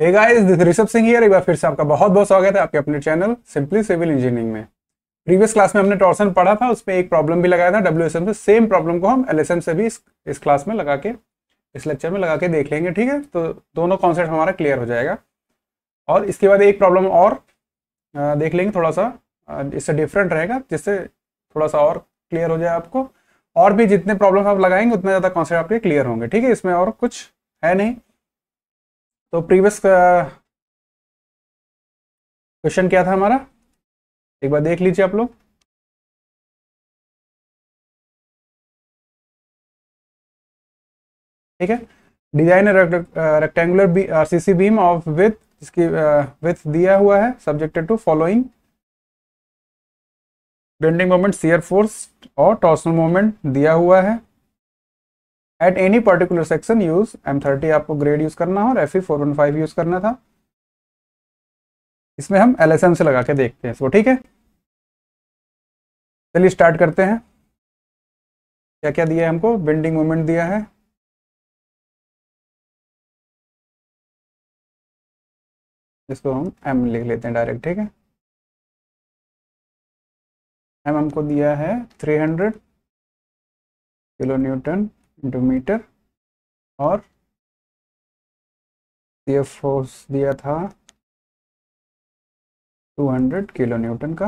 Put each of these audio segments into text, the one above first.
Hey guys, this Rishabh Singh here. एक बार फिर से आपका बहुत बहुत स्वागत है आपके अपने चैनल सिंपली सिविल इंजीनियरिंग में। प्रीवियस क्लास में हमने टॉर्सन पढ़ा था, उसमें एक प्रॉब्लम भी लगाया था डब्ल्यूएसएम से। सेम प्रॉब्लम को हम एलएसएम से भी इस क्लास में लगा के, इस लेक्चर में लगा के देख लेंगे। ठीक है, तो दोनों कॉन्सेप्ट हमारा क्लियर हो जाएगा। और इसके बाद एक प्रॉब्लम और देख लेंगे, थोड़ा सा इससे डिफरेंट रहेगा, जिससे थोड़ा सा और क्लियर हो जाए आपको। और भी जितने प्रॉब्लम आप लगाएंगे उतने ज़्यादा कॉन्सेप्ट आपके क्लियर होंगे। ठीक है, इसमें और कुछ है नहीं। तो प्रीवियस क्वेश्चन क्या था हमारा, एक बार देख लीजिए आप लोग। ठीक है, design rectangular RCC beam of width, इसकी विथ दिया हुआ है, subjected to following bending moment, shear force और टॉर्सनल मोमेंट दिया हुआ है। At any particular section use M30 आपको ग्रेड यूज करना हो और FE 415 यूज करना था। इसमें हम LSM से लगा के देखते हैं इसको। ठीक है, चलिए स्टार्ट करते हैं। क्या क्या दिया है हमको, बेंडिंग मोमेंट दिया है, इसको हम M लिख लेते हैं डायरेक्ट। ठीक है, M हमको दिया है 300 किलो न्यूटन इंटू मीटर, और शियर फोर्स दिया था 200 किलो न्यूटन का,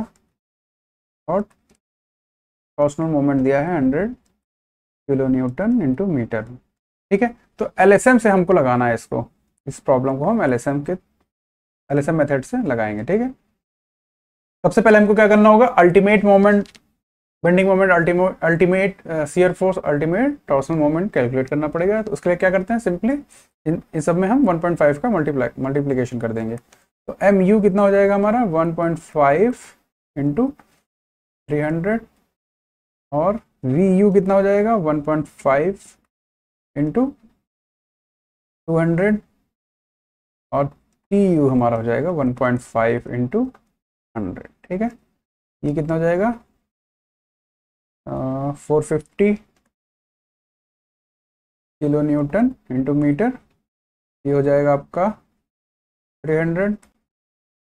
और टॉर्सनल मोमेंट दिया है 100 किलो न्यूटन इंटू मीटर। ठीक है, तो LSM से हमको लगाना है इसको, इस प्रॉब्लम को हम LSM मेथड से लगाएंगे। ठीक है, सबसे पहले हमको क्या करना होगा, ultimate moment, bending moment, ultimate shear force, ultimate torsional moment calculate करना पड़ेगा। तो उसके लिए क्या करते हैं, सिंपली इन सब में हम 1.5 का मल्टीप्लीकेशन कर देंगे। तो MU कितना हो जाएगा हमारा, 1.5 इंटू 300, और VU कितना हो जाएगा, 1.5 इंटू 200, और TU हमारा हो जाएगा 1.5 इंटू 100। ठीक है, ये कितना हो जाएगा, 450 किलो न्यूटन इंटू मीटर। ये हो जाएगा आपका 300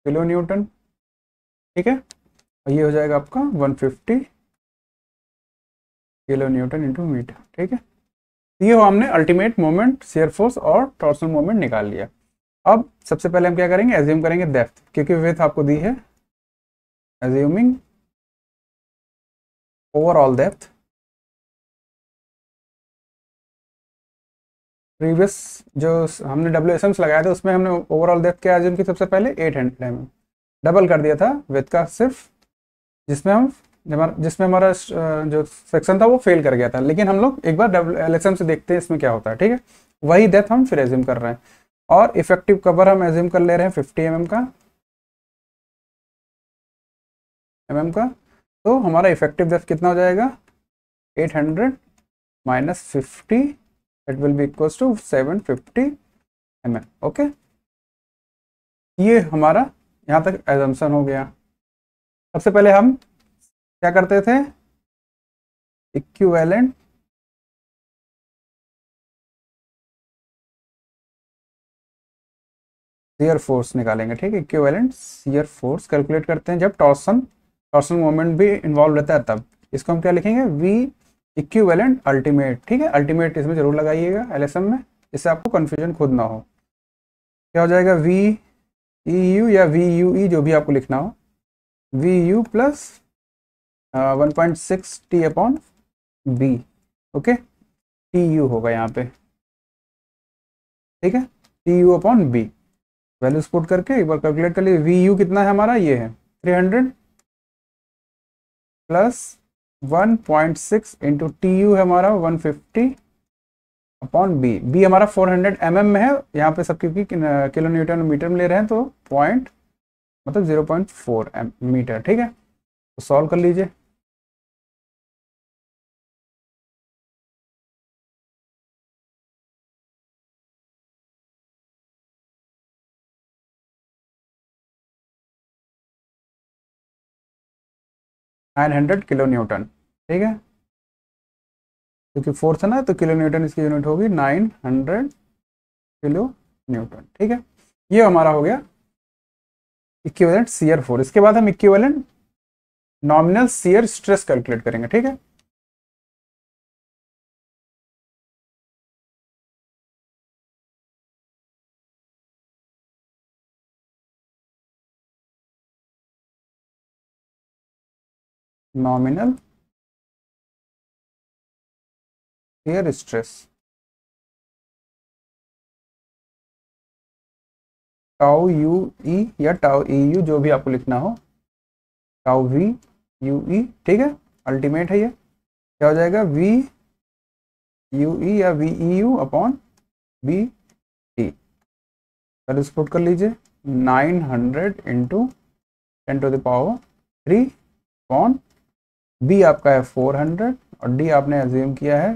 किलो न्यूटन। ठीक है, और ये हो जाएगा आपका 150 किलो न्यूटन इंटू मीटर। ठीक है, ये हो हमने अल्टीमेट मोमेंट, शियर फोर्स और टॉर्सनल मोमेंट निकाल लिया। अब सबसे पहले हम क्या करेंगे, एज्यूम करेंगे डेप्थ, क्योंकि विड्थ आपको दी है। एज्यूमिंग ओवरऑल डेप्थ, प्रीवियस जो हमने WSM से लगाया था उसमें हमने ओवरऑल डेप्थ क्या एज्यूम की, सबसे पहले 800 mm, डबल कर दिया था विड्थ का सिर्फ, जिसमें हमारा जो सेक्शन था वो फेल कर गया था। लेकिन हम लोग एक बार LSM से देखते हैं इसमें क्या होता है। ठीक है, वही डेप्थ हम फिर एज्यूम कर रहे हैं, और इफेक्टिव कवर हम एज्यूम कर ले रहे हैं 50 mm का। तो हमारा इफेक्टिव डेप्थ कितना हो जाएगा, 800 minus 50, it will be equals to 750 mm। Okay, ये हमारा यहाँ तक एजम्पशन हो गया। सबसे पहले हम क्या करते थे, इक्विवेलेंट शियर फोर्स निकालेंगे। ठीक है, इक्विवेलेंट शियर फोर्स कैलकुलेट करते हैं जब टॉर्सन मोमेंट भी इन्वॉल्व रहता है तब। इसको हम क्या लिखेंगे, V इक्विवेलेंट अल्टीमेट। ठीक है, अल्टीमेट इसमें जरूर लगाइएगा LSM में, इससे आपको कन्फ्यूजन खुद ना हो। क्या हो जाएगा, VEU या VUE, जो भी आपको लिखना हो, VU plus 1.6 T upon B। Okay, TU होगा यहाँ पे। ठीक है, TU upon B, values put करके एक बार कैलकुलेट कर लीजिए। VU कितना है हमारा, ये है 300 प्लस 1.6 इंटू TU है हमारा 150 अपॉन B हमारा 400 mm में है यहाँ पे, सब क्योंकि किलो न्यूटन मीटर में ले रहे हैं, तो पॉइंट मतलब 0.4 मीटर। ठीक है, तो सॉल्व कर लीजिए। Nine 100 kilo newton. ठीक है, क्योंकि फोर्थ है ना, तो किलो न्यूटन इसकी यूनिट होगी 900 किलो न्यूटन। ठीक है, ये हमारा हो गया इक्विवेलेंट शियर फोर्स। इसके बाद हम equivalent nominal shear stress calculate करेंगे, ठीक है। Nominal shear stress tau you E या टाउ ई यू, जो भी आपको लिखना हो, टाउ वी यू ई, ठीक है। अल्टीमेट है ये, क्या हो जाएगा, वी यू ई या V E U upon B T. पहले स्पुट कर लीजिए, 900 इंटू 10⁻³ अपॉन बी आपका है 400 और डी आपने एज्यूम किया है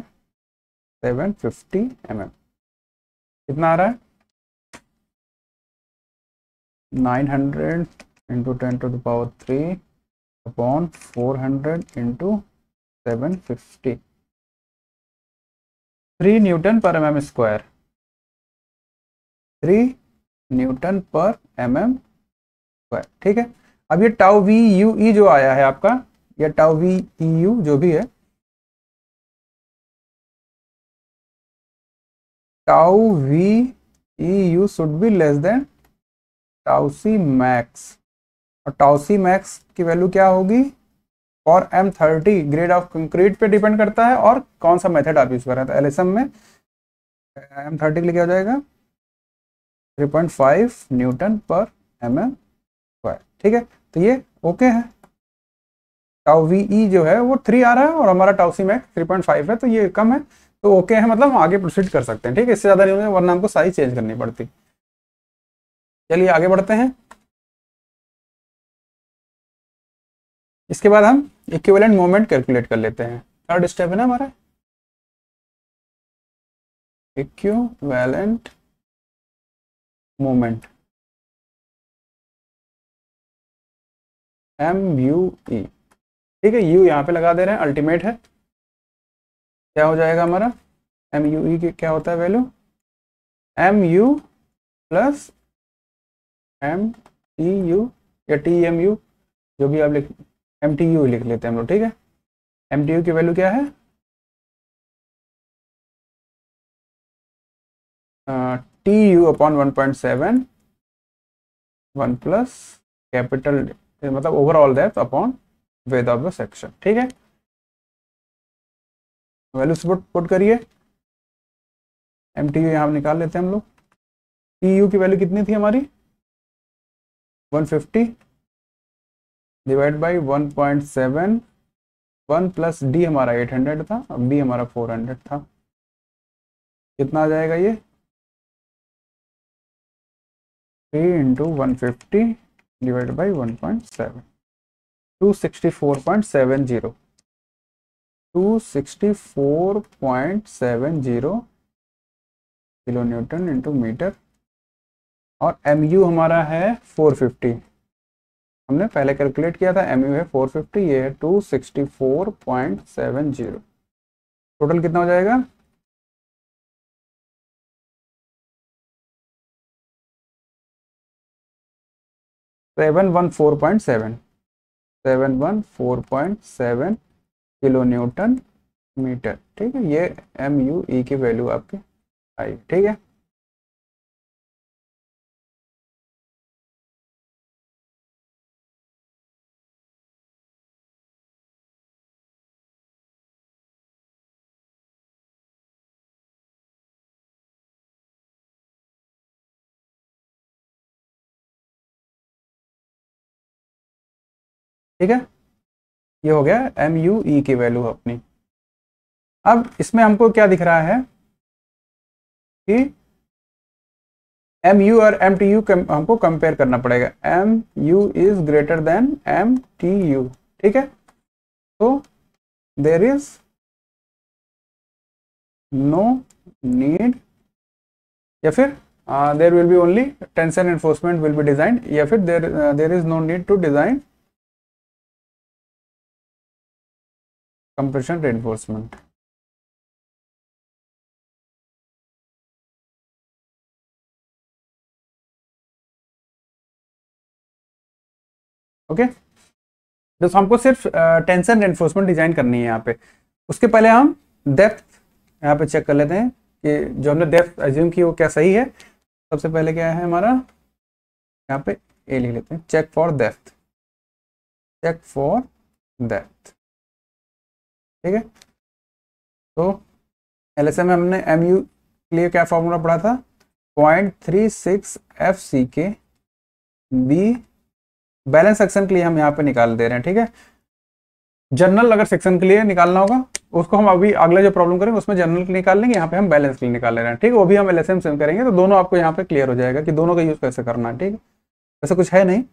750 mm। कितना आ रहा है, 900 इंटू 10⁻³ अपॉन 400 इंटू 750, 3 न्यूटन पर mm स्क्वायर, 3 न्यूटन पर mm स्क्वायर, ठीक है। अब ये टाउ वी यू ई जो आया है आपका, या टाउ वी ई यू जो भी है, tau V E U should be less than tau C max. और टाउ सी मैक्स की वैल्यू क्या होगी, और M30 ग्रेड ऑफ कंक्रीट पे डिपेंड करता है और कौन सा मेथड आप यूज कर रहे हैं। तो एलएसएम में M30 के लिए क्या हो जाएगा, 3.5 न्यूटन पर mm स्क्वायर, ठीक है। तो ये ओके है, टाउ वी ई जो है वो 3 आ रहा है और हमारा टाउ सी मैक्स 3.5 है, तो ये कम है, तो ओके है, मतलब हम आगे प्रोसीड कर सकते हैं, ठीक है। इससे ज़्यादा नहीं होगा वरना हमको साइज चेंज करनी पड़ती। चलिए आगे बढ़ते हैं। इसके बाद हम इक्विवेलेंट मोमेंट कैलकुलेट कर लेते हैं। थर्ड स्टेप है ना हमारा, इक्विवेलेंट मोमेंट, MUE, ठीक है। यू यहाँ पे लगा दे रहे हैं, अल्टीमेट है। क्या हो जाएगा हमारा, MUE की क्या होता है वैल्यू, MU प्लस MTU या TMU, जो भी आप लिख, MTU लिख लेते हैं हम लोग, ठीक है। MTU की वैल्यू क्या है, TU अपॉन 1.7, 1 प्लस कैपिटल, मतलब overall depth upon width of the section, ठीक है। वैल्यू पुट करिए, MTU यहाँ निकाल लेते हैं हम लोग। TU की वैल्यू कितनी थी हमारी, 150 डिवाइड बाई 1.7, 1 प्लस डी हमारा 800 था, अब बी हमारा 400 था। कितना आ जाएगा ये, 3 into 150 divide by 1.7, 264.70, 264.70 kilo newton into metre. और MU हमारा है 450, हमने पहले कैलकुलेट किया था, MU है 450, ये है 264.70। टोटल कितना हो जाएगा, 714.7, 714.7 किलो न्यूटन मीटर, ठीक है। ये MUE की वैल्यू आपकी आई, ठीक है। ठीक है, ये हो गया MUE की वैल्यू अपनी। अब इसमें हमको क्या दिख रहा है कि MU और MTU हमको कंपेयर करना पड़ेगा। MU is greater then MTU, ठीक है। तो देर इज नो नीड, या फिर there will be only tension enforcement will be design, या फिर there is no need to design compression reinforcement. Okay, तो हमको सिर्फ टेंशन रेनफोर्समेंट डिजाइन करनी है यहाँ पे। उसके पहले हम डेप्थ यहाँ पे चेक कर लेते हैं कि जो हमने डेप्थ एज्यूम की वो क्या सही है। सबसे पहले क्या है हमारा, यहाँ पे ए लिख लेते हैं, check for depth, check for depth. ठीक है, तो एलएसएम में हमने एमयू के लिए क्या फॉर्मूला पढ़ा था, 0.36 FC के बी। बैलेंस सेक्शन के लिए हम यहाँ पे निकाल दे रहे हैं। ठीक है, जनरल अगर सेक्शन के लिए निकालना होगा उसको हम अभी अगला जो प्रॉब्लम करेंगे उसमें जनरल के लिए निकाल लेंगे, यहाँ पे हम बैलेंस के लिए निकाल ले रहे हैं। ठीक है, वो भी हम एलएसएम से करेंगे, तो दोनों आपको यहाँ पे क्लियर हो जाएगा कि दोनों का यूज कैसे करना है। ठीक है, वैसे कुछ है नहीं,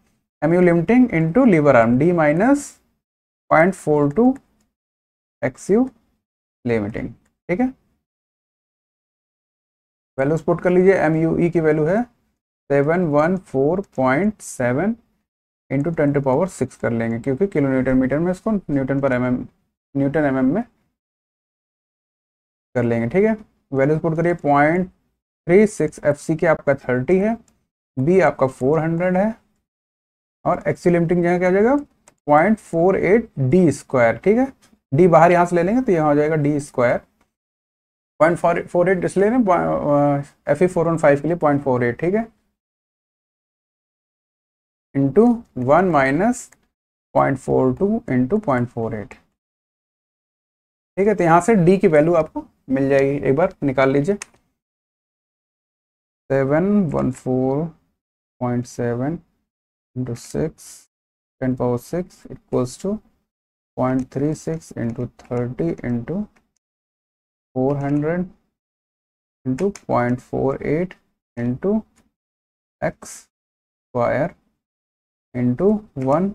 M U limiting into lever arm D minus 0.42 X U limiting. ठीक है, वैल्यूज पुट कर लीजिए। एमयू ई की वैल्यू है 714.7 इंटू 10⁻6 कर लेंगे, क्योंकि किलो न्यूटन मीटर में इसको न्यूटन पर एमएम, न्यूटन एमएम में कर लेंगे। ठीक है, वैल्यूज पुट करिए। 0.36 FC के आपका 30 है, बी आपका 400 है, और एक्सी लिमिटिंग जगह क्या हो जाएगा 0.48 डी स्क्वायर। ठीक है, डी बाहर यहाँ से ले लेंगे तो यहाँ हो जाएगा डी स्क्वायर। 0.48 इसलिए FE415 के लिए 0.48। ठीक है, इंटू 1 माइनस 0.42 इंटू 0.48। ठीक है, तो यहाँ से डी की वैल्यू आपको मिल जाएगी, एक बार निकाल लीजिए। 714.7 into 6 10⁻6 equals to 0.36 into 30 into 400 into 0.48 into X square into 1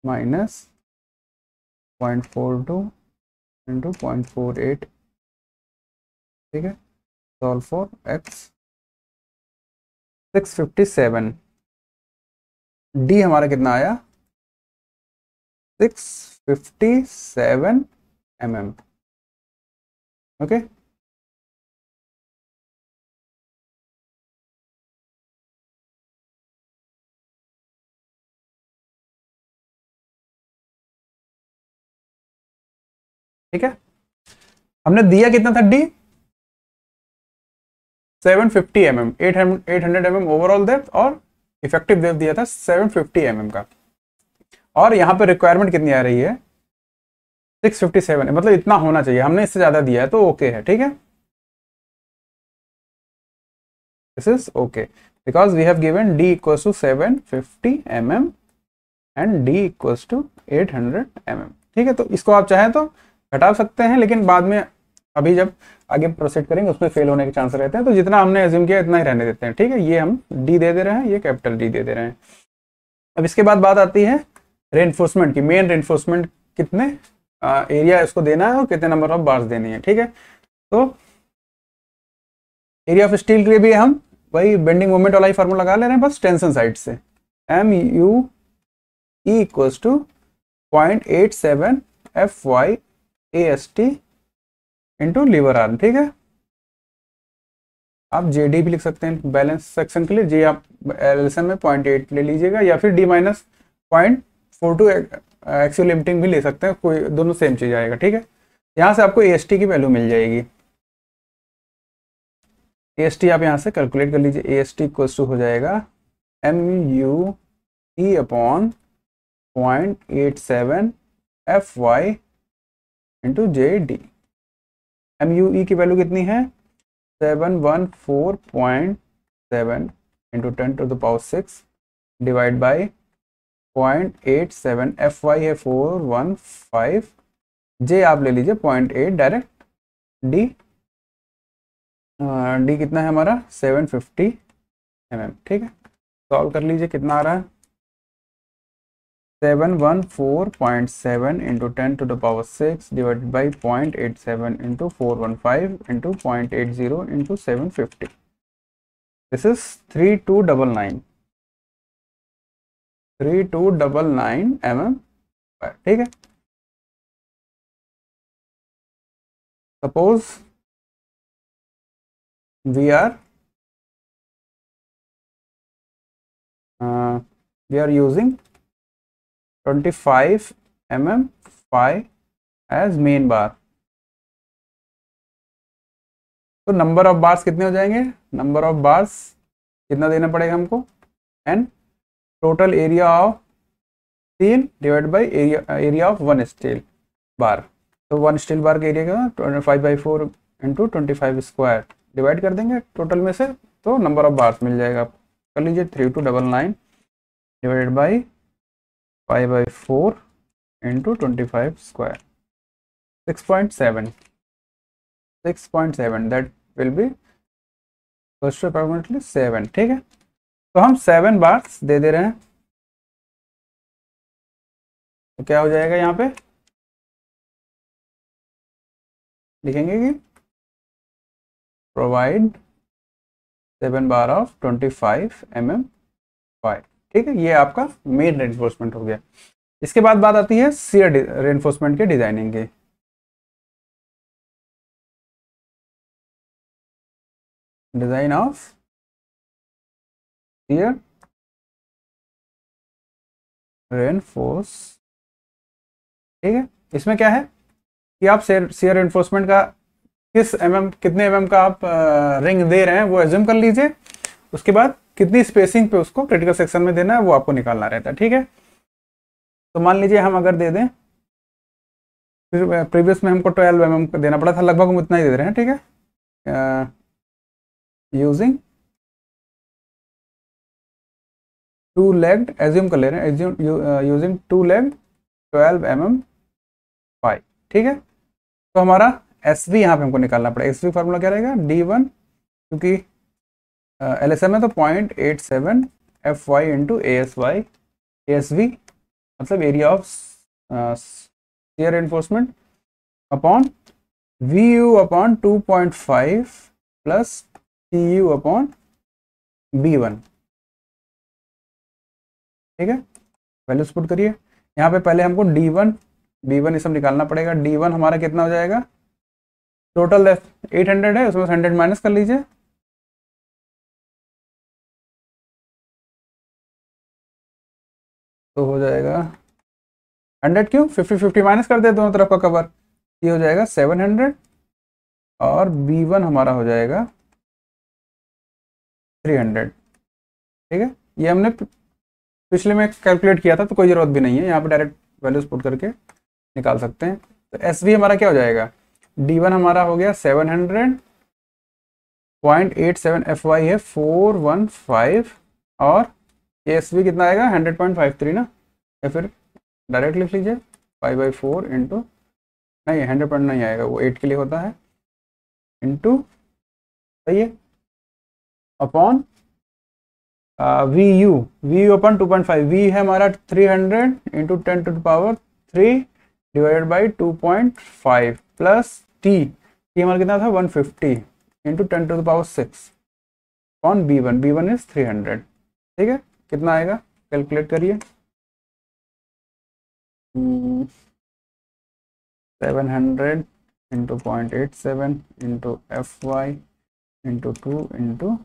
minus 0.42 into 0.48। ठीक है, सॉल्व फॉर एक्स। 657, डी हमारा कितना आया 657 mm। ओके, ठीक है, हमने दिया कितना था D 750 mm, 800 mm overall depth, और इफेक्टिव डेप्थ दिया था 750 mm का, और यहाँ पे रिक्वायरमेंट कितनी आ रही है 657, मतलब इतना होना चाहिए, हमने इससे ज्यादा दिया है तो ओके है। ठीक है, this is okay because we have given d equals to 750 mm and d equals to 800 mm। ठीक है, तो इसको आप चाहें तो घटा सकते हैं, लेकिन बाद में अभी जब आगे प्रोसीड करेंगे उसमें फेल होने के चांस रहते हैं, तो जितना हमने एज्यूम किया इतना ही रहने देते हैं। ठीक है, ये हम डी दे दे रहे हैं, ये कैपिटल डी दे दे रहे हैं। अब इसके बाद बात आती है रेनफोर्समेंट की। मेन रेनफोर्समेंट कितने एरिया इसको देना है और कितने नंबर ऑफ बार्स देनी है। ठीक है, तो एरिया ऑफ स्टील के लिए भी हम वही बेंडिंग मोमेंट वाला ही फार्मूला लगा ले रहे हैं, बस टेंशन साइड से। M U E equals to 0.87 FY AST into lever arm. ठीक है, आप JD भी लिख सकते हैं बैलेंस सेक्शन के लिए, जे आप एलएसएम में 0.8 ले लीजिएगा, या फिर D माइनस 0.42 एक्सियल लिमिटिंग भी ले सकते हैं, कोई दोनों सेम चीज आएगा। ठीक है, यहाँ से आपको AST की वैल्यू मिल जाएगी। AST आप यहाँ से कैलकुलेट कर लीजिए। AST इक्वल्स टू हो जाएगा MUE upon 0.87 FY into JD। MUE की वैल्यू कितनी है 714.7 इंटू 10⁻6 डिवाइड बाई 0.87, FY है 415, J आप ले लीजिए 0.8 डायरेक्ट, D डी कितना है हमारा 750 mm। ठीक है, सॉल्व कर लीजिए, कितना आ रहा है 714.7 into 10⁻6 divided by 0.87 into 415 into 0.80 into 750। This is 3299 mm। ठीक है, suppose we are using 25 mm phi as main bar. तो नंबर ऑफ बार्स कितने हो जाएंगे? नंबर ऑफ बार्स कितना देना पड़ेगा हमको? N. Total area of steel divide by area of one steel bar. तो वन स्टील बार का एरिया का 5/4 इंटू 25 स्क्वायर डिवाइड कर देंगे टोटल में से, तो नंबर ऑफ बार्स मिल जाएगा। कर लीजिए 3299 divided by 5/4 into 25 square 6.7 that will B approximately 7। ठीक है, तो हम 7 बार्स दे रहे हैं। तो क्या हो जाएगा यहाँ पे? लिखेंगे कि provide 7 bar of 25 mm five. ठीक है, ये आपका मेन रेनफोर्समेंट हो गया। इसके बाद बात आती है शियर रेनफोर्समेंट के डिजाइनिंग की। Design of shear reinforce. ठीक है, इसमें क्या है कि आप शियर रेनफोर्समेंट का कितने का आप रिंग दे रहे हैं वो एज्यूम कर लीजिए। उसके बाद कितनी स्पेसिंग पे उसको क्रिटिकल सेक्शन में देना है वो आपको निकालना रहता है। ठीक है, तो मान लीजिए हम अगर दे दें, फिर प्रीवियस में हमको 12 mm देना पड़ा था, लगभग हम उतना ही दे रहे हैं। ठीक है, यूजिंग टू लेग्ड, एज्यूम कर ले रहे हैं, using to legged 12 mm five. ठीक है, तो हमारा एस वी यहाँ पे हमको निकालना पड़ेगा। एस वी फार्मूला क्या रहेगा? D1, क्योंकि LSM है तो 0.87 FY इंटू ASY। ASV मतलब area of shear reinforcement upon VU upon 2.5 plus TU upon B1। ठीक है, वैल्यूज पुट करिए यहाँ पे। पहले हमको D1 B1 ये सब निकालना पड़ेगा। D1 हमारा कितना हो जाएगा? टोटल 800 है, उसमें 100 माइनस कर लीजिए। तो हो जाएगा 100, क्यों 50 माइनस कर दे दोनों तरफ का कवर। ये हो जाएगा 700 और B1 हमारा हो जाएगा 300। ठीक है, ये हमने पिछले में कैलकुलेट किया था तो कोई ज़रूरत भी नहीं है, यहाँ पे डायरेक्ट वैल्यूज पुट करके निकाल सकते हैं। तो एस वी हमारा क्या हो जाएगा? D1 हमारा हो गया 700.87 FY है 415 और एस वी कितना आएगा? 100.53 ना, या फिर डायरेक्ट लिख लीजिए 5/4 इंटू, नहीं 100 नहीं आएगा, वो 8 के लिए होता है, इंटू, सही है, अपॉन VU अपॉन 2.5। वी है हमारा 300 into 10 to the power 3 divided by 2.5 plus T हमारा कितना था? 150 into 10 to the power 6 upon B1 is 300। ठीक है, कितना आएगा? कैलकुलेट करिए। 700 into 0.87 into FY into 2 into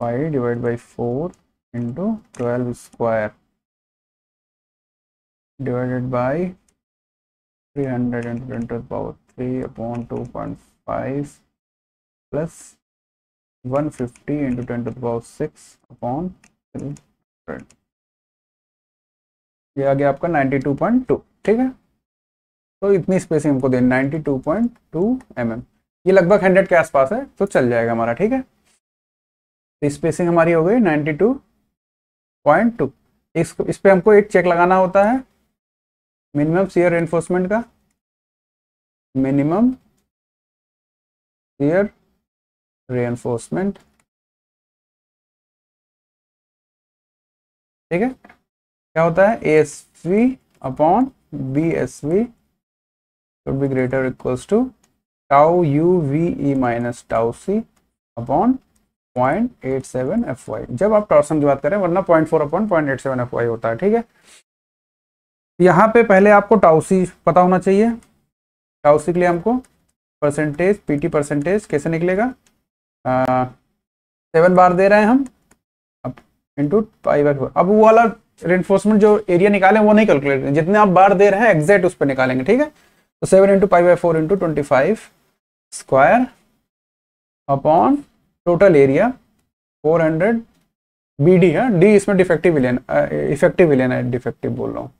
5 divide by 4 into 12 square divided by 300 into 10 to the power 3 upon 2.5 plus 150 into 10 to the power 6 upon 300। ये आ गया आपका 92.2। ठीक है, तो इतनी स्पेसिंग हमको देनी 92.2 mm। ये लगभग 100 के आसपास है तो चल जाएगा हमारा। ठीक है, तो स्पेसिंग हमारी हो गई 92.2। इस पे हमको एक चेक लगाना होता है मिनिमम शियर रेनफोर्समेंट का, मिनिमम शियर रेनफोर्समेंट। ठीक है, क्या होता है? ASV upon BSV should be greater or equals to tau UVE minus tau C upon 0.87 FY। जब आप टॉर्सन की बात करें, वरना 0.4 अपॉन 0.87 FY होता है। ठीक है, यहाँ पे पहले आपको टाउ C पता होना चाहिए। टाउ C के लिए हमको परसेंटेज PT परसेंटेज कैसे निकलेगा? 7 बार दे रहे हैं हम, अब इंटू 5/4। अब वो वाला रेनफोर्समेंट जो एरिया निकाले वो नहीं कैलकुलेट, जितने आप बार दे रहे हैं एग्जैक्ट उस पर निकालेंगे, ठीक है। तो 7 into pi by 4 into 25 square upon total area 400 BD है, डी इसमें डिफेक्टिव विलेन, इफेक्टिव विलेन है, डिफेक्टिव बोल रहा हूँ,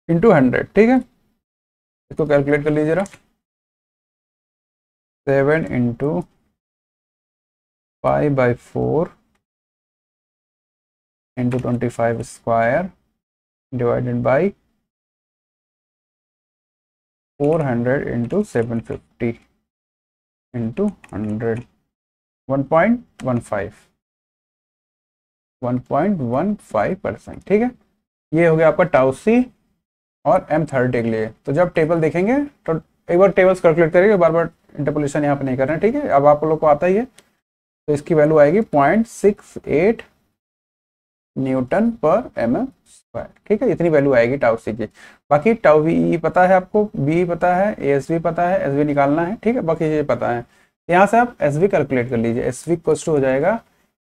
इंटू 100, ठीक है। इसको कैलकुलेट कर लीजिए जरा। 7 into pi by 4 into 25 square divided by 400 into 750 into 100, 1.15%, ठीक है। ये हो गया आपका टाउ सी और M30 के लिए। तो जब टेबल देखेंगे तो एक बार टेबल्स कैलकुलेट करेंगे, बार बार इंटरपोलेशन यहाँ पे नहीं कर रहे हैं, ठीक है। अब आप लोग को आता ही है, तो इसकी वैल्यू आएगी 0.68 न्यूटन पर mm स्क्वायर, ठीक है। इतनी वैल्यू आएगी टाउ सी की। बाकी टाउ वी पता है आपको, बी पता है, ASV पता है, SV निकालना है, ठीक है, बाकी ये पता है। यहाँ से आप SV कैलकुलेट कर लीजिए। SV इक्वल्स टू हो जाएगा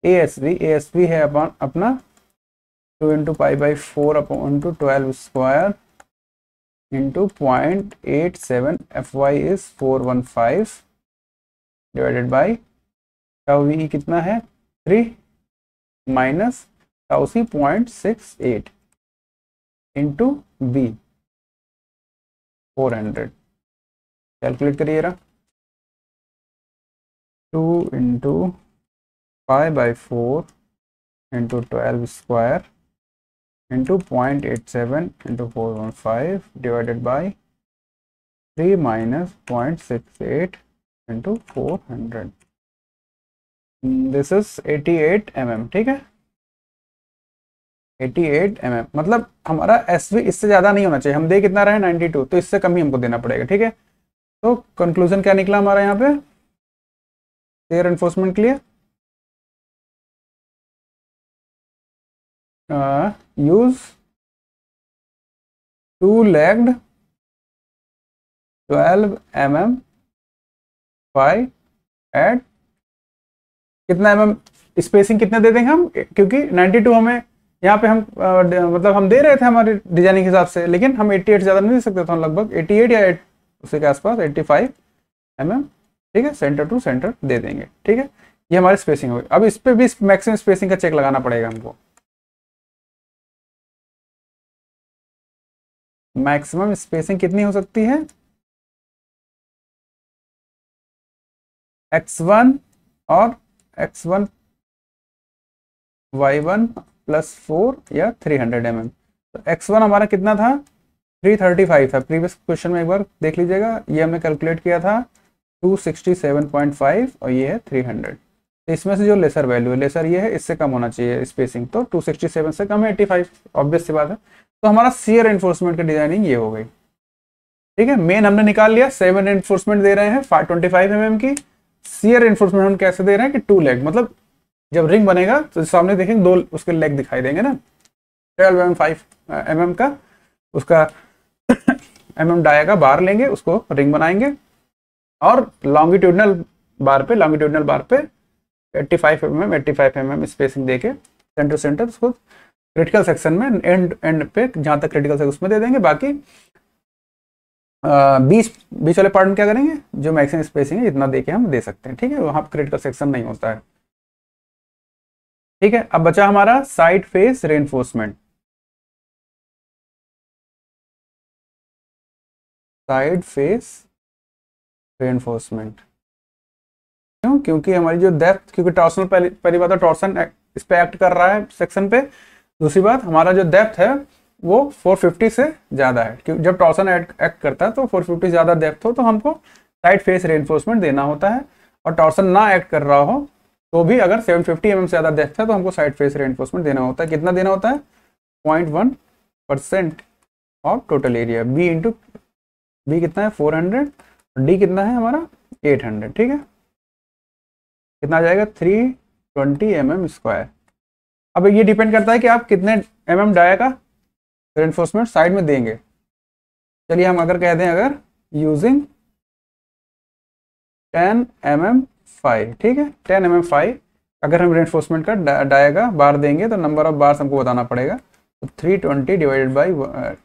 ASV है अपना 2 into pi by 4 upon two 12 square into 0.87, FY is 415 divided by tau V कितना है 3 minus tau C 0.68 into B 400, calculate करिए रहा। 2 into pi by 4 into 12 square into 0.87 into 415 divided by 3 minus 0.68 into 400, this is 88 mm, ठीक है। 88 mm मतलब हमारा SV इससे ज़्यादा नहीं होना चाहिए। हम दे कितना रहे 92, तो इससे कम ही हमको देना पड़ेगा, ठीक है। तो कंक्लूजन क्या निकला हमारा यहाँ पे शेयर एनफोर्समेंट के लिए, use 2-legged 12 mm by at कितना mm स्पेसिंग कितने दे देंगे हम, क्योंकि 92 हमें यहाँ पे हम मतलब हम दे रहे थे हमारे डिजाइनिंग के हिसाब से, लेकिन हम 88 ज़्यादा नहीं दे सकते थे, हम लगभग 88 या उसी के आसपास 85 mm, ठीक है, सेंटर टू सेंटर दे देंगे, ठीक है। ये हमारी स्पेसिंग होगी। अब इस पे भी मैक्सिमम स्पेसिंग का चेक लगाना पड़ेगा हमको। मैक्सिमम स्पेसिंग कितनी हो सकती है, x1 और x1 y1 प्लस 4 या 300 mm। तो x1 हमारा कितना था 335 था, प्रीवियस क्वेश्चन में एक बार देख लीजिएगा, ये हमने कैलकुलेट किया था 267.5 और ये है 300। तो इसमें से जो लेसर वैल्यू है, लेसर ये है, इससे कम होना चाहिए स्पेसिंग, तो 267 से कम है 85, ऑब्वियस सी बात है। तो हमारा शियर एनफोर्समेंट की डिजाइनिंग ये हो गई, ठीक है। मेन हमने निकाल लिया, 7 एनफोर्समेंट दे रहे हैं 25 mm की। शियर एनफोर्समेंट हम कैसे दे रहे हैं कि 2 लेग, मतलब जब रिंग बनेगा तो सामने देखेंगे 2 उसके लेग दिखाई देंगे ना, 12 mm 5 mm का उसका mm डाया का बार लेंगे, उसको रिंग बनाएंगे और लॉन्गिट्यूडनल बार पे 85 mm स्पेसिंग देके सेंटर टू सेंटर उसको क्रिटिकल सेक्शन में एंड पे जहां तक क्रिटिकल है उसमें दे देंगे। बाकी बीच वाले पार्ट में क्या करेंगे, जो मैक्सिमम स्पेसिंग है इतना देके हम दे सकते हैं, ठीक है, वहां क्रिटिकल सेक्शन नहीं होता है, ठीक है। अब बचा हमारा side face reinforcement. Side face reinforcement क्यों, क्योंकि हमारी जो डेप्थ, क्योंकि टॉर्सनल पहली बात है टॉर्सन इस पे एक्ट कर रहा है सेक्शन पे, दूसरी बात हमारा जो डेप्थ है वो 450 से ज़्यादा है, क्योंकि जब टॉर्सन एक्ट करता है तो 450 ज़्यादा डेप्थ हो तो हमको साइड फेस रेनफोर्समेंट देना होता है, और टॉर्सन ना एक्ट कर रहा हो तो भी अगर 750 mm से ज़्यादा डेप्थ है तो हमको साइड फेस रेनफोर्समेंट देना होता है। कितना देना होता है 0.1% ऑफ टोटल एरिया। बी कितना है 400, डी कितना है हमारा 800, ठीक है। कितना आ जाएगा 320 mm स्क्वायर। अब ये डिपेंड करता है कि आप कितने mm डाया का रेनफोर्समेंट साइड में देंगे। चलिए हम अगर कह दें अगर यूजिंग 10 mm 5, ठीक है, 10 mm 5 अगर हम रेनफोर्समेंट का डायगा बार देंगे तो नंबर ऑफ बार्स हमको बताना पड़ेगा। तो 320 divided by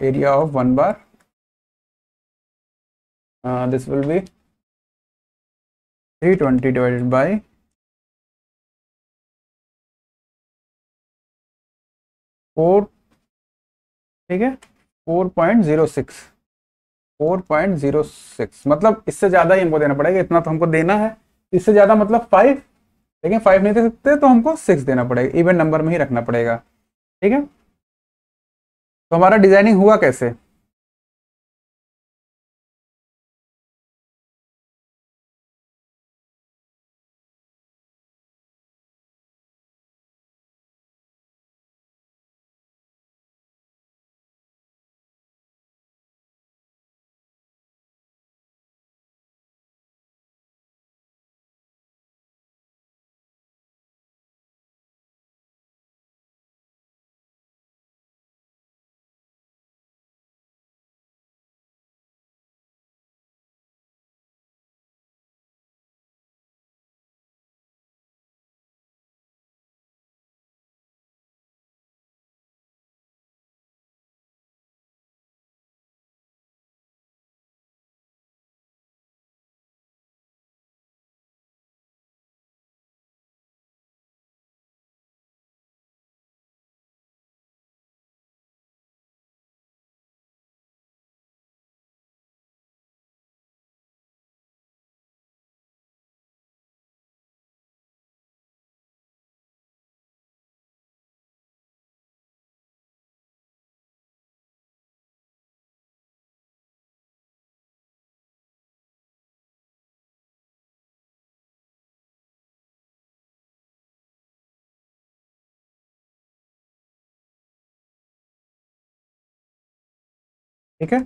area of 1 bar, this will be 320 divided by 4, ठीक है, 4.06, 4.06 मतलब इससे ज़्यादा ही हमको देना पड़ेगा। इतना तो हमको देना है, इससे ज़्यादा मतलब 5, लेकिन 5 नहीं दे सकते तो हमको 6 देना पड़ेगा, इवन नंबर में ही रखना पड़ेगा। ठीक है, तो हमारा डिजाइनिंग हुआ कैसे? ठीक है,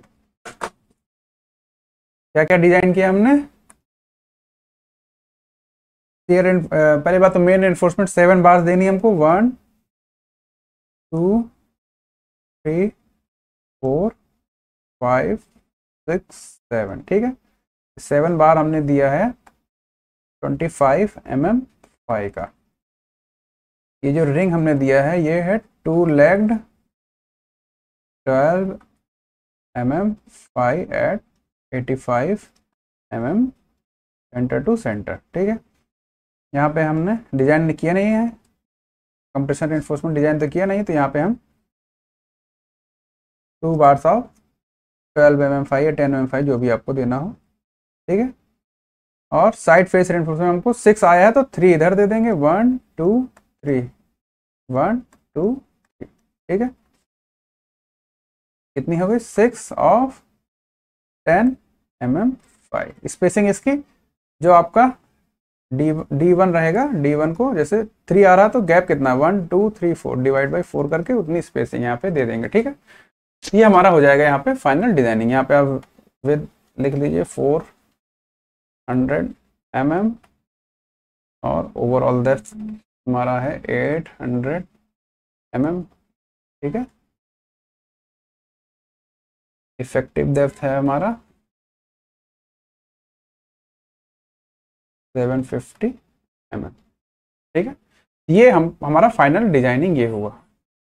क्या क्या डिजाइन किया हमने? पहली बात तो मेन एनफोर्समेंट 7 बार देनी है हमको, 1 2 3 4 5 6 7, ठीक है। 7 बार हमने दिया है 25 mm फाई का। ये जो रिंग हमने दिया है ये है 2 legged 12 mm phi at 85 mm centre to centre, ठीक है। यहाँ पे हमने डिजाइन किया नहीं है, कंप्रेशन रेनफोर्समेंट डिजाइन तो किया नहीं, तो यहाँ पे हम 2 बार्स ऑफ 12 mm फाई या 10 mm फाई जो भी आपको देना हो, ठीक है। और साइड फेस रेनफोर्समेंट हमको 6 आया है तो 3 इधर दे देंगे, 1 2 3 1 2 3, ठीक है। कितनी हो गई? 6 ऑफ 10 mm फाई। स्पेसिंग इसकी जो आपका D1 रहेगा, D1 को जैसे 3 आ रहा तो गैप कितना, 1 2 3 4 डिवाइड बाई 4 करके उतनी स्पेसिंग यहाँ पे दे देंगे, ठीक है। ये हमारा हो जाएगा यहाँ पे फाइनल डिजाइनिंग। यहाँ पे आप विद लिख लीजिए 400 mm और ओवरऑल डेप्थ हमारा है 800 mm, ठीक है। इफेक्टिव डेप्थ है हमारा 750 mm, ठीक है। ये हमारा फाइनल डिजाइनिंग ये हुआ,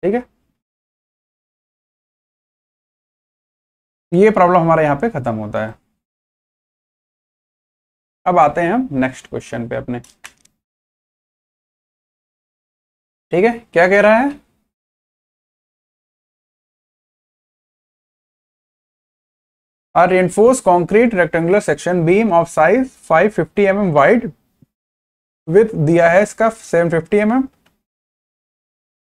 ठीक है। ये प्रॉब्लम हमारा यहाँ पे खत्म होता है। अब आते हैं हम नेक्स्ट क्वेश्चन पे अपने, ठीक है। क्या कह रहा है? A reinforced concrete rectangular section beam of size 550 mm wide with दिया है इसका 750 mm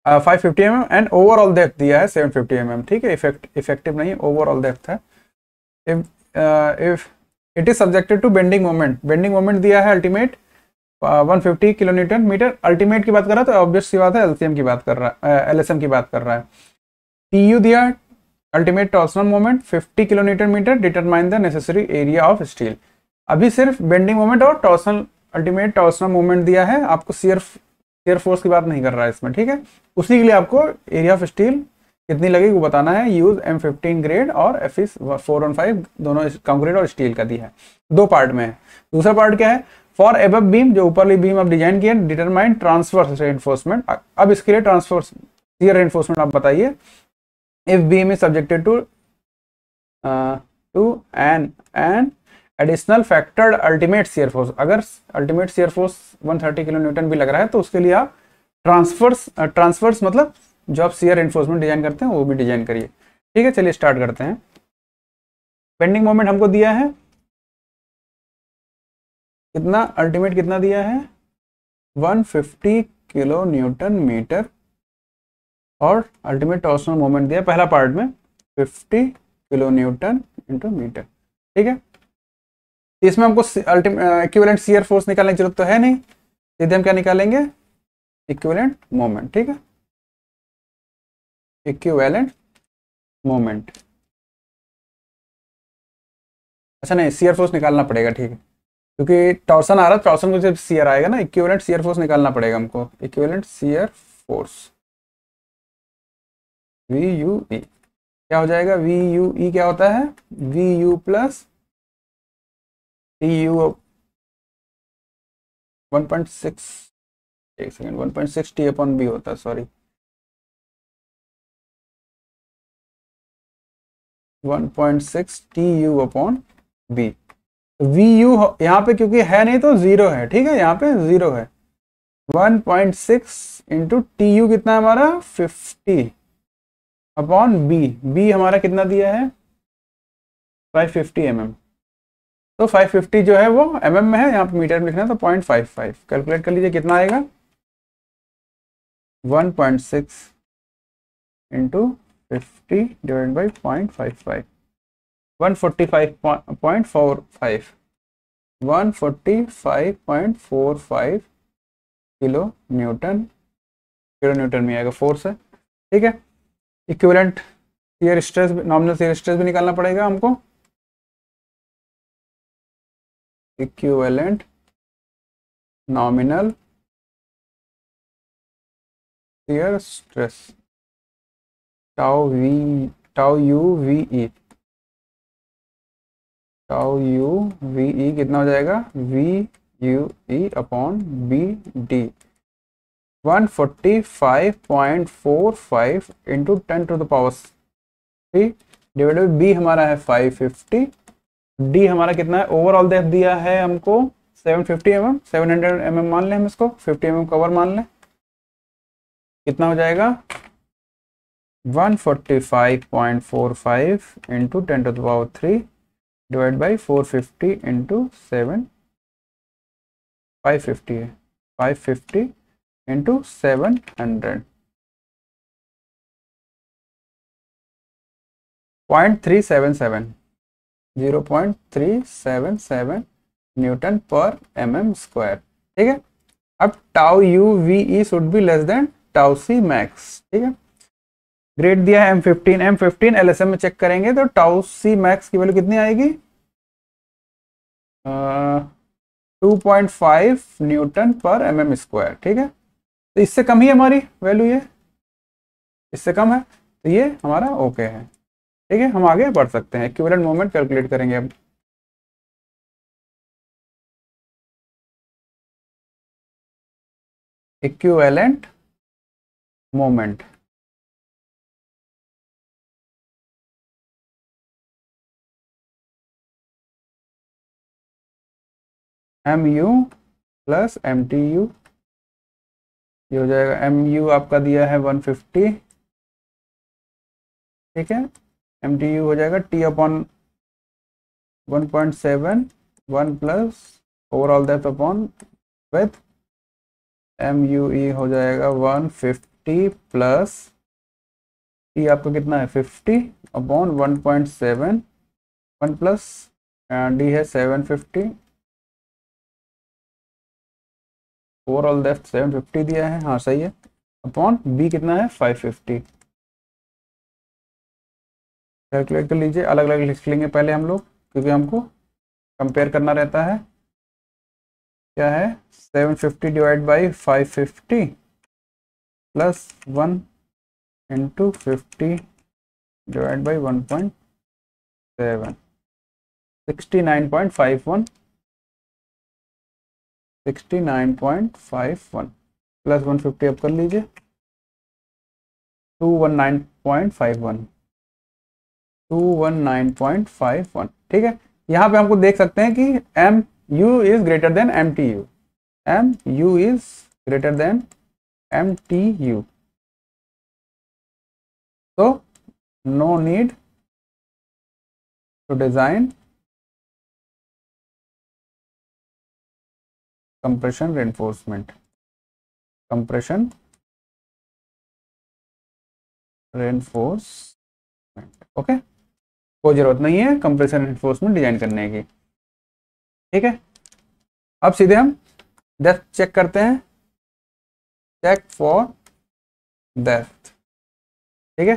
550 mm and overall depth दिया है 750 mm, ठीक है। इफेक्टिव नहीं, ओवरऑल डेप्थ है। If it is subjected to bending moment, bending moment दिया है ultimate 150 kilo newton metre. Ultimate की बात कर रहा है तो ऑब्वियस सी बात है एलसीएम की बात कर रहा है, एलएसएम की बात कर रहा है। टीयू दिया ultimate torsional moment 50 kilo newton metre, determine the necessary area of steel. अभी सिर्फ बेंडिंग मोमेंट और टॉर्सनल अल्टीमेट टॉर्सनल मोमेंट दिया है, आपको शियर फोर्स की बात नहीं कर रहा है इसमें, ठीक है। उसी के लिए आपको एरिया ऑफ स्टील कितनी लगेगी वो बताना है। यूज M15 ग्रेड और FE 415 दोनों कंक्रीट और स्टील का दिया है, 2 पार्ट में है। दूसरा पार्ट क्या है? फॉर एबव बीम, जो ऊपरली बीम आप डिजाइन किए, डिटरमाइन ट्रांसवर्स रेइंफोर्समेंट। अब इसके लिए ट्रांसवर्स शियर रेइंफोर्समेंट आप बताइए। If beam is subjected to an additional factored ultimate shear force, अगर ultimate shear force 130 kilo newton भी लग रहा है तो उसके लिए आप ट्रांसवर्स मतलब जो आप शियर रेइंफोर्समेंट डिजाइन करते हैं वो भी डिजाइन करिए। ठीक है, चलिए स्टार्ट करते हैं। बेंडिंग मोमेंट हमको दिया है कितना, अल्टीमेट कितना दिया है 150 किलो न्यूटन मीटर, और अल्टीमेट टॉर्सनल मोमेंट दिया पहला पार्ट में 50 किलो न्यूटन इंटू मीटर। ठीक है, इसमें हमको इक्विवेलेंट शियर फोर्स निकालने की जरूरत तो है नहीं, सीधे हम क्या निकालेंगे, इक्विवेलेंट मोमेंट। ठीक है, इक्विवेलेंट मोमेंट। अच्छा नहीं, शियर फोर्स निकालना पड़ेगा। ठीक है, क्योंकि टॉर्सन आ रहा है, टॉर्सन को सिर्फ शियर आएगा ना, इक्विवेलेंट शियर फोर्स निकालना पड़ेगा हमको, equivalent shear force V U E क्या हो जाएगा, वी यू ई क्या होता है, V U plus T U 1.6, एक सेकेंड, 1.6 टी अपॉन बी होता है, sorry 1.6 T U upon B. V U यहाँ पे क्योंकि है नहीं तो जीरो है। ठीक है, यहाँ पे जीरो है। 1.6 इंटू टी यू कितना है हमारा 50 अपॉन बी, बी हमारा कितना दिया है 550 mm। तो 550 जो है वो mm में है, यहाँ पे मीटर में लिखना है तो 0.55 कैलकुलेट कर लीजिए कितना आएगा, 1.6 into 50 divide by 0.55, 145.45 145.45 kilo newton में आएगा, फोर्स है। ठीक है, equivalent shear stress, nominal shear stress भी निकालना पड़ेगा हमको, equivalent nominal shear stress tau U V E, tau U V E कितना हो जाएगा, V U E upon B D 145.45 into 10 to the power 3 divided by B हमारा है 550, D हमारा कितना है, ओवरऑल डेप्थ दिया है हमको 750 mm, 700 mm मान लें हम इसको, 50 mm कवर मान लें, कितना हो जाएगा 145.45 into 10 to the power 3 divide by 450 into 7, 550 है, 550 इंटू 700, 0.377 न्यूटन पर mm स्क्वायर। ठीक है, अब tau U V E should be less than tau C max. ठीक है, ग्रेड दिया है M15 LSM में चेक करेंगे तो टाउ सी मैक्स की वैल्यू कितनी आएगी, 2.5 न्यूटन पर mm स्क्वायर। ठीक है, तो इससे कम ही हमारी वैल्यू, ये इससे कम है तो ये हमारा ओके है। ठीक है, हम आगे बढ़ सकते हैं, इक्विवेलेंट मोमेंट कैलकुलेट करेंगे अब। Equivalent moment, M U plus M T U, ये हो जाएगा एम यू आपका दिया है 150। ठीक है, एम टी यू हो जाएगा T upon 1.7 1 plus overall depth upon width, M U E हो जाएगा 150 प्लस टी आपका कितना है 50 अपॉन 1.7, 1 प्लस डी है 750, ओवरऑल डेप्थ 750 दिया है, हाँ सही है, अपॉन बी कितना है 550। कैलकुलेट कर लीजिए, अलग अलग लिख लेंगे पहले हम लोग क्योंकि हमको कंपेयर करना रहता है। क्या है 750 divide by 550 plus 1 into 50 divide by 1.7, 69.51 69.51 plus 150 अब कर लीजिए 219.51 219.51। ठीक है, यहाँ पे हमको देख सकते हैं कि M U is greater than M T U, M U is greater than M T U, तो no need to design compression reinforcement, compression reinforcement। Okay, कोई जरूरत नहीं है कंप्रेशन रेनफोर्समेंट डिजाइन करने की। ठीक है, अब सीधे हम डेप्थ चेक करते हैं, चेक फॉर डेप्थ। ठीक है,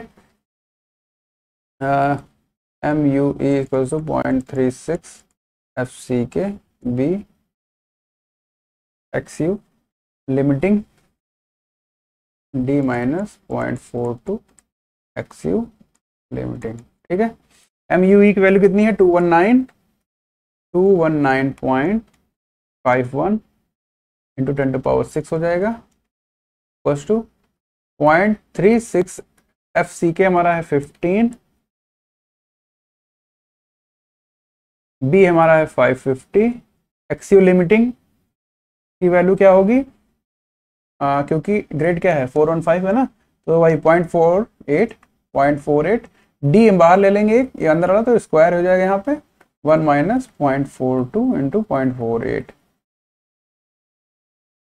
M U equal to 0.36 F C K B X U limiting D minus 0.42 X U limiting. ठीक है, एम यू ई की वैल्यू कितनी है 219.51 इंटू 10⁻6 हो जाएगा, इक्वल्स टू 0.36 एफ सी के हमारा है 15, बी हमारा है 550, एक्स यू लिमिटिंग की वैल्यू क्या होगी, क्योंकि ग्रेड क्या है 415 है ना, तो वही 0.48 डी हम बाहर ले लेंगे, ये अंदर वाला तो स्क्वायर हो जाएगा यहाँ पे 1 माइनस 0.42 इंटू 0.48।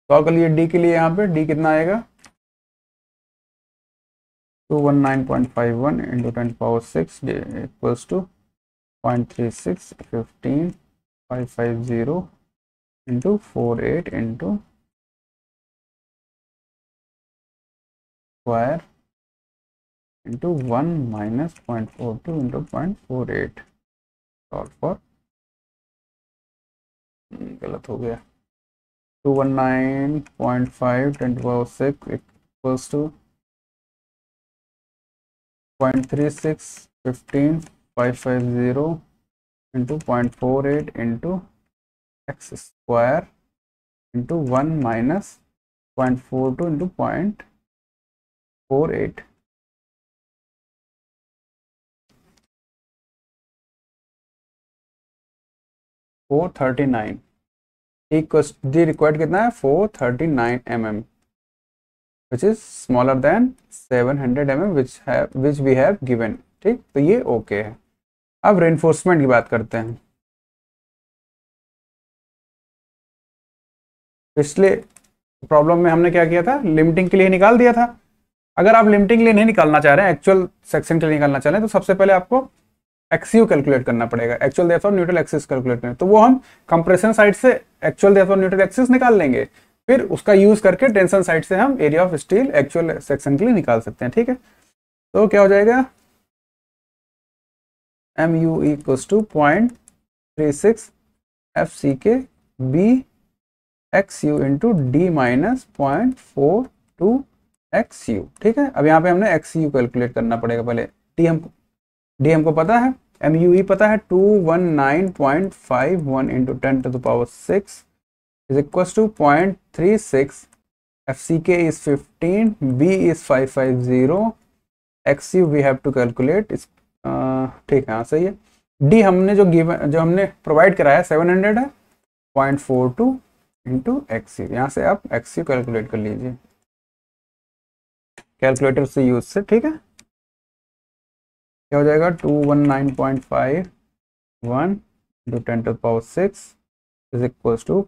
सॉल्व कर लिए डी के लिए, यहाँ पे डी कितना आएगा 219.51 into 10⁻6 equals to 0.36 15 550 into 48 into square into 1 minus 0.42 into 0.48। Solve for, गलत हो गया, 219.5 10⁻6 equals to 0.36 15 550 into 0.48 into X square into 1 minus 0.42 into 0.48। Four 39 equals D required कितना है 439 mm which is smaller than 700 mm which we have given। ठीक, तो ये okay है। अब रेनफोर्समेंट की बात करते हैं। पिछले प्रॉब्लम में हमने क्या किया था, लिमिटिंग के लिए निकाल दिया था। अगर आप लिमिटिंग के लिए नहीं निकालना चाह रहे हैं, एक्चुअल सेक्शन के लिए निकालना चाह रहे हैं, तो सबसे पहले आपको एक्सयू कैलकुलेट करना पड़ेगा, actual depth of neutral axis calculate करना। तो वो हम कंप्रेशन साइड से actual depth of neutral axis निकाल लेंगे, फिर उसका यूज करके टेंशन साइड से हम area of steel actual section के लिए निकाल सकते हैं। ठीक है, तो क्या हो जाएगा M U equals to 0.36 F C K B X U into D minus 0.42 X U. ठीक है, अब यहाँ पे हमने एक्स यू कैलकुलेट करना पड़ेगा पहले। डी हमको पता है, एम यू ई पता है 219.51 into 10⁻6 is equals to 0.36, FCK is 15, B is 550, XU we have to calculate is ठीक है, हाँ सही है। D हमने जो हमने प्रोवाइड कराया 700 है, 0.42 इंटू XU, यहाँ से आप XU कैलकुलेट कर लीजिए कैलकुलेटर से यूज से। ठीक है, क्या हो जाएगा 219.51 into 10⁻6 is equals to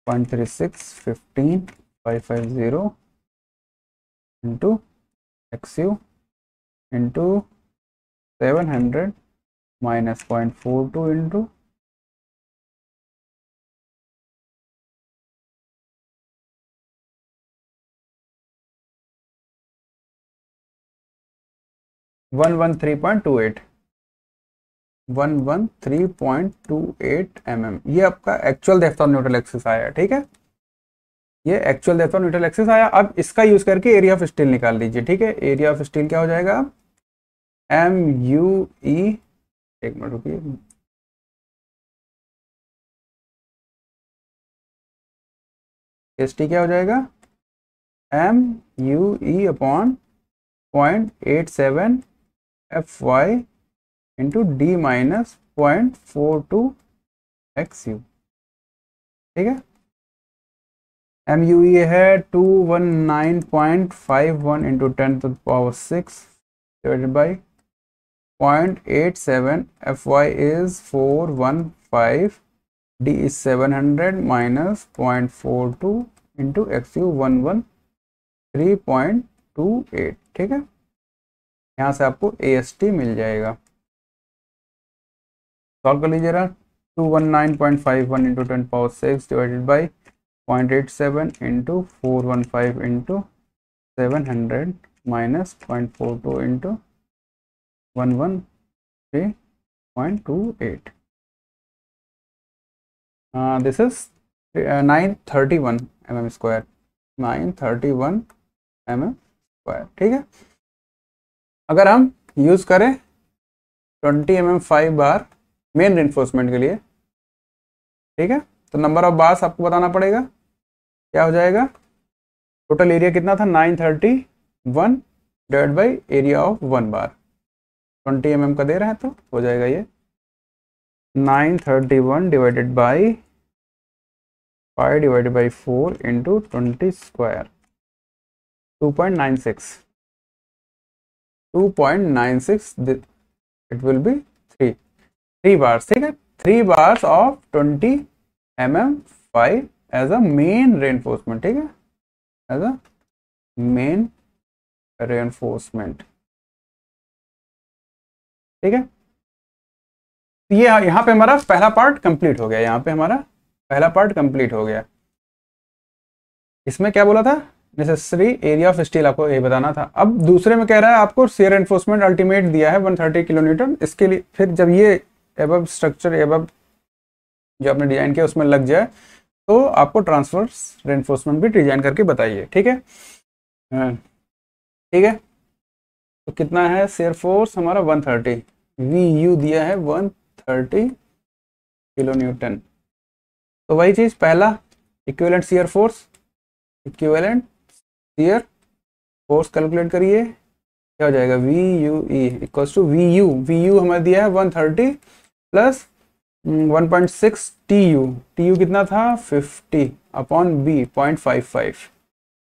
0.36 15 550 into XU into 700 minus 0.42 into 113.28 mm। ये आपका actual depth of neutral axis आया। ठीक है, ये actual depth of neutral axis आया। अब इसका यूज करके एरिया ऑफ स्टील निकाल लीजिए। ठीक है, एरिया ऑफ स्टील क्या हो जाएगा एम यू ई, एक मिनट रुकिए, एस टी क्या हो जाएगा, M U E upon 0.87 F Y into D minus 0.42 X U. ठीक है, एम यू ई है 219.51 into 10⁶ divided by 0.87, fy is 415, d is 700 minus 0.42 into xu 113.28। ठीक है, यहाँ से आपको AST मिल जाएगा। सॉल्व कर लीजिएगा, 219.51 into 10⁶ divided by 0.87 into 415 into 700 minus 0.42 into 113.28। This is 931 mm square, 931 mm square. ठीक है, अगर हम यूज़ करें 20 mm 5 बार मेन रेनफोर्समेंट के लिए, ठीक है, तो नंबर ऑफ बार्स आपको बताना पड़ेगा। क्या हो जाएगा, टोटल एरिया कितना था 931 divide by area of 1 bar, 20 mm का दे रहे हैं तो हो जाएगा ये 931 divided by 5 divided by 4 into 20 square, 2.96 it will be 3 bars. ठीक है, 3 bars of 20 mm 5 as a main reinforcement. ठीक है, एज अ मेन रेनफोर्समेंट। ठीक है, ये यहाँ पे हमारा पहला पार्ट कंप्लीट हो गया, यहाँ पे हमारा पहला पार्ट कंप्लीट हो गया। इसमें क्या बोला था, नेसेसरी एरिया ऑफ स्टील, आपको ये बताना था। अब दूसरे में कह रहा है आपको शियर रेनफोर्समेंट अल्टीमेट दिया है 130 किलो न्यूटन। इसके लिए फिर जब ये एबव स्ट्रक्चर एबव जो आपने डिजाइन किया उसमें लग जाए तो आपको ट्रांसवर्स रेनफोर्समेंट भी डिजाइन करके बताइए। ठीक है, ठीक है, तो कितना है शियर फोर्स हमारा 130, वी यू दिया है 130 किलो न्यूटन। तो वही चीज़, पहला equivalent shear force, equivalent shear force calculate करिए, क्या हो जाएगा, V U E equals to V U हमें दिया है 130 प्लस 1.6 टी यू कितना था 50 अपॉन बी 0.55,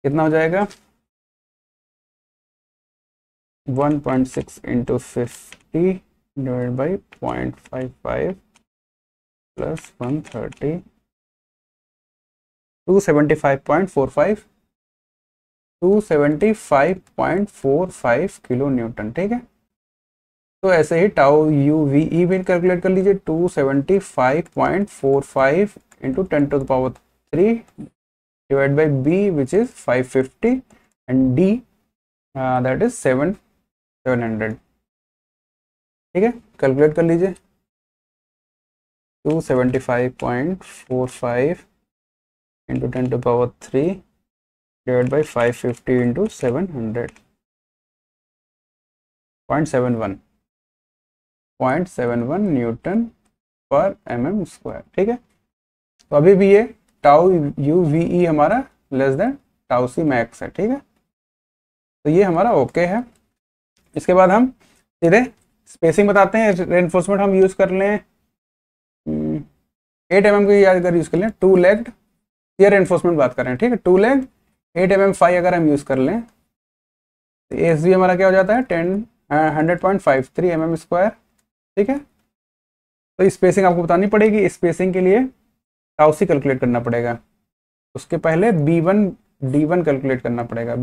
कितना हो जाएगा 1.6 into 50 divide by 0.55 plus 130, 275.45 kilo newton. ठीक है, तो ऐसे ही टाउ यू वी ई भी कैलकुलेट कर लीजिए, 275.45 into 10⁻³ divide by B which is 550 and D that is 700। ठीक है, कैलकुलेट कर लीजिए, 275.45 into 10⁻³ divide by 550 into 700, 0.71 newton पर mm स्क्वायर। ठीक है, तो अभी भी ये टाउ यू वी ई हमारा less than tau C max है। ठीक है, तो ये हमारा ओके है। इसके बाद हम सीधे स्पेसिंग बताते हैं। रेनफोर्समेंट हम यूज़ कर लें 8 mm की अगर यूज़ कर लें, 2 लेग्ड ये रेनफोर्समेंट बात कर रहे हैं। ठीक है, 2 लेग 8 mm 5 अगर हम यूज़ कर लें तो एस बी हमारा क्या हो जाता है 100.53 mm स्क्वायर। ठीक है, तो स्पेसिंग आपको बतानी पड़ेगी। स्पेसिंग के लिए टाउ सी कैलकुलेट करना पड़ेगा, उसके पहले B1 D1 कैलकुलेट करना पड़ेगा।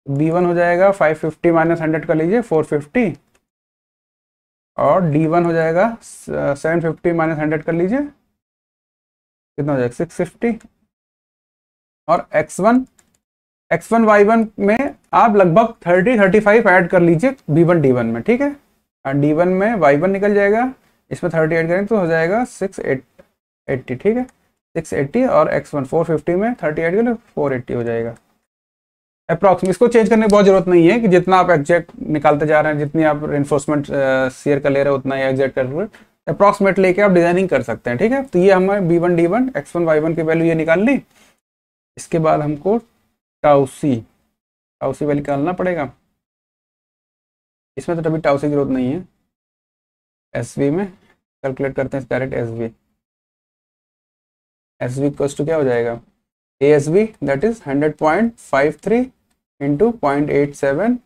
B1 हो जाएगा 550 माइनस 100 कर लीजिए 450, और D1 हो जाएगा 750 माइनस 100 कर लीजिए, कितना हो जाएगा 650। और x1 y1 में आप लगभग 30-35 ऐड कर लीजिए B1 D1 में। ठीक है, D1 में y1 निकल जाएगा, इसमें 30 ऐड करेंगे तो हो जाएगा 680। ठीक है, 680 और x1 450 में 30 ऐड करें 480 हो जाएगा अप्रॉक्सीमेट। इसको चेंज करने की बहुत जरूरत नहीं है कि जितना आप एग्जैक्ट निकालते जा रहे हैं, जितनी आप रेनफोर्समेंट शेयर कर ले रहे हैं उतना ही एग्जैक्ट कर रहे हैं, अप्रॉक्सीमेट लेके आप डिजाइनिंग कर सकते हैं। ठीक है, तो ये हमें B1 D1 x1 y1 की वैल्यू ये निकाल ली। इसके बाद हमको टाउसी वैल्यू निकालना पड़ेगा। इसमें तो अभी टाउसी की जरूरत नहीं है, एस वी में कैलकुलेट करते हैं direct. S V equals to क्या हो जाएगा, A S V that is 100.53 into 0.87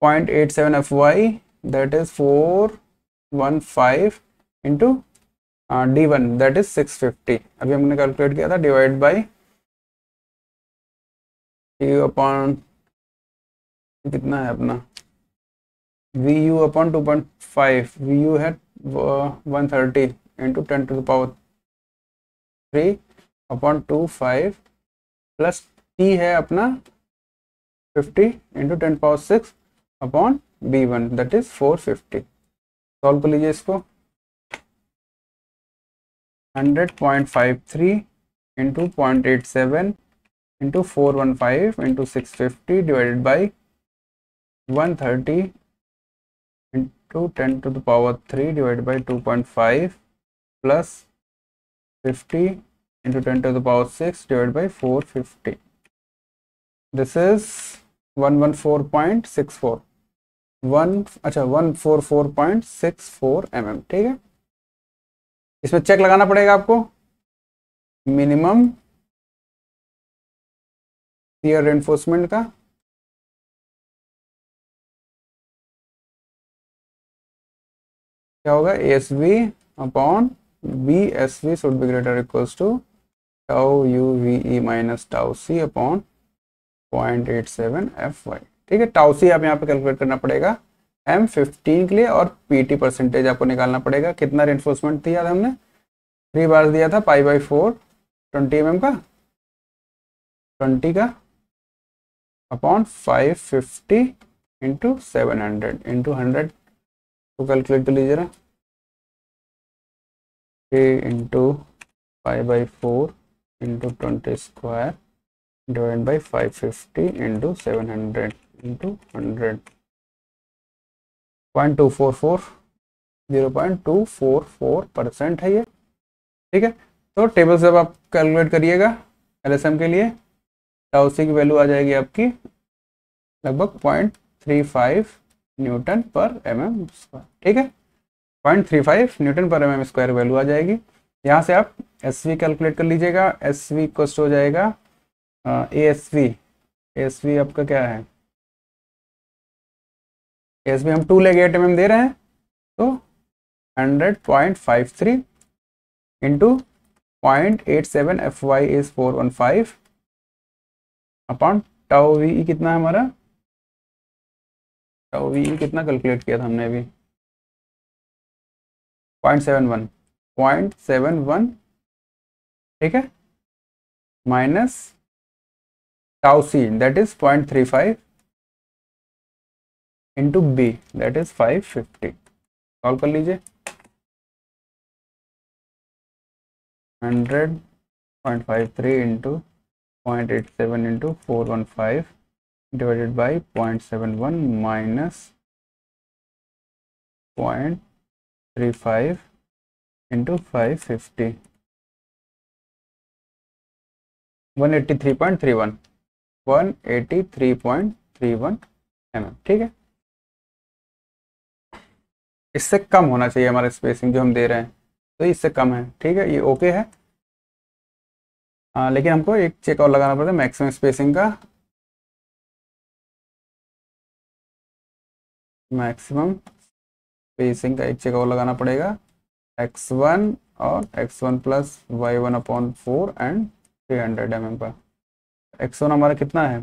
0.87 F Y that is 415 into D one that is 650। अभी हमने कैलकुलेट किया था, डिवाइड बाई यू अपॉन कितना है अपना V U upon 2.5, V U है 130 इंटू 10⁻³ अपॉन 25 प्लस टी है अपना 50 into 10⁻6 upon B one that is 450। Solve कर लीजिए इसको। 100.53 into 0.87 into 415 into 650 divided by 130 into 10⁻³ divided by 2.5 plus 50 into 10⁻6 divided by 450। This is 114.64 144.64 mm। ठीक है, इसमें check लगाना पड़ेगा आपको, मिनिमम शियर रेनफोर्समेंट का क्या होगा, S V upon B S V should be greater equals to tau U V E minus tau C upon 0.87 F Y. ठीक है, टाउ सी आप यहाँ पे कैलकुलेट करना पड़ेगा M15 के लिए, और पीटी परसेंटेज आपको निकालना पड़ेगा। कितना रेनफोर्समेंट दिया था हमने, 3 बार दिया था, π/4 20 mm का, 20 का अपॉन 550 इंटू 700 इंटू 100 को कैलकुलेट कर लीजिए ना, 3 into π/4 into 20 square divide by 550 into 700 into 100 0.244% है ये। ठीक है, तो टेबल से अब आप कैलकुलेट करिएगा एलएसएम के लिए। टाउसी की वैल्यू आ जाएगी आपकी लगभग 0.35 न्यूटन पर एमएम स्क्वायर। ठीक है, 0.35 न्यूटन पर एमएम स्क्वायर वैल्यू आ जाएगी। यहाँ से आप एस वी कैलकुलेट कर लीजिएगा। एस वी कॉस्ट हो जाएगा एस वी आपका क्या है, एस वी हम 208 mm दे रहे हैं, तो 100.53 into 0.87 F Y is 415 upon tau V कितना है हमारा, टाउ वी कितना कैलकुलेट किया था हमने अभी, 0.71 ठीक है, minus tau C that is 0.35 into B that is 550। Solve कर लीजिए। 100.53 into 0.87 into 415 divided by 0.71 minus 0.35 into 550 183.31 mm। ठीक है, इससे कम होना चाहिए हमारा स्पेसिंग जो हम दे रहे हैं, तो इससे कम है। ठीक है, ये ओके है। लेकिन हमको एक चेक और लगाना पड़ता है मैक्सिमम स्पेसिंग का, मैक्सिमम स्पेसिंग का एक चेक और लगाना पड़ेगा, x1 और x1 plus y1 upon 4 and 300 mm का। x1 हमारा कितना है,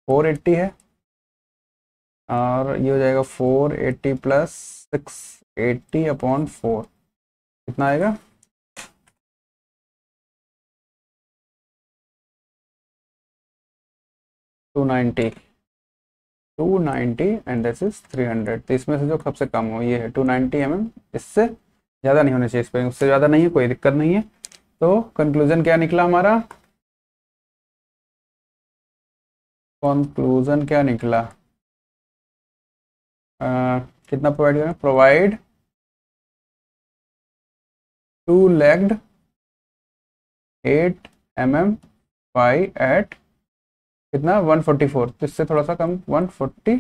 480 है, और ये हो जाएगा 480 प्लस 680 अपॉन 4, कितना आएगा, 290 एंड दिस इज 300। तो इसमें से जो सबसे कम हो ये है 290 mm, इससे ज़्यादा नहीं होना चाहिए, इस पर उससे ज़्यादा नहीं है, कोई दिक्कत नहीं है। तो कंक्लूजन क्या निकला हमारा, कंक्लूजन क्या निकला, कितना प्रोवाइड करें, provide two legged 8 mm phi at कितना 144, तो इससे थोड़ा सा कम 140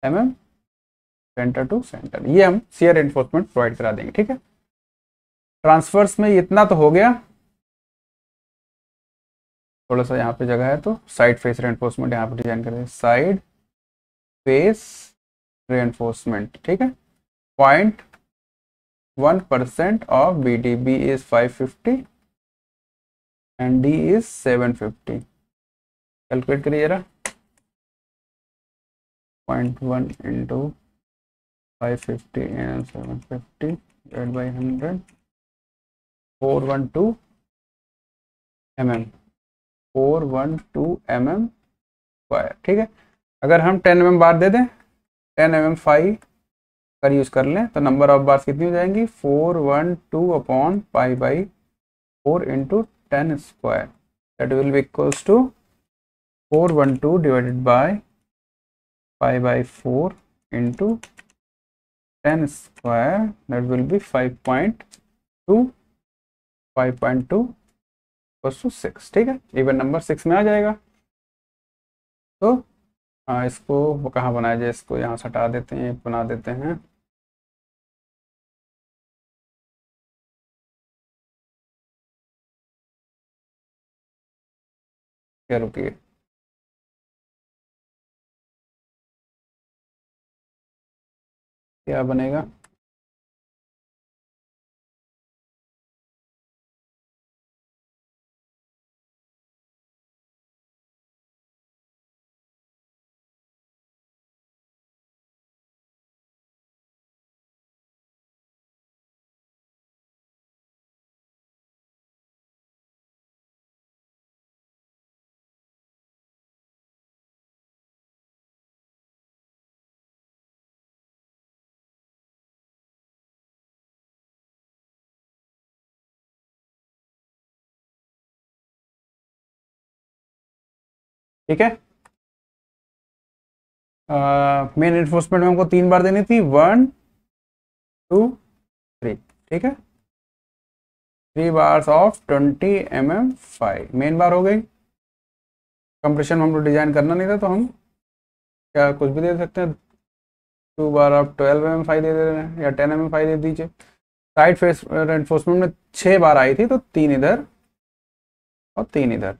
mm सेंटर टू सेंटर, ये हम शियर एनफोर्समेंट प्रोवाइड करा देंगे। ठीक है, ट्रांसफर्स में इतना तो हो गया, थोड़ा सा यहाँ पे जगह है तो साइड फेस रेनफोर्समेंट यहाँ पे डिजाइन करें, साइड फेस रेनफोर्समेंट। ठीक है, 0.1% of B D, B is 550 and D is 750। Calculate करिए जरा, 0.1 into 550 and 750 divide by 100, 412 mm, 412 mm square. ठीक है, अगर हम 10 mm बार दे दें, 10 mm फाई कर यूज कर लें, तो नंबर ऑफ बार्स कितनी हो जाएंगी, 412 upon pi by 4 into 10 square, that will be equals to 412 divided by pi by 4 into 10 square, that will be 5.2 equals to 6। ठीक है, इवन नंबर 6 में आ जाएगा। तो इसको वो कहाँ बनाया जाए, इसको यहाँ से हटा देते हैं, बना देते हैं, क्या रुकिए, क्या बनेगा, ठीक है। मेन एनफोर्समेंट में हमको 3 बार देनी थी, 1 2 3। ठीक है, 3 bars of 20 mm phi main bar हो गई। कंप्रेशन में हमको डिजाइन करना नहीं था, तो हम क्या कुछ भी दे सकते हैं, 2 बार ऑफ 12 mm फाई दे रहे हैं, या 10 mm फाई दे दीजिए। साइड फेस एनफोर्समेंट में 6 बार आई थी, तो 3 इधर और 3 इधर,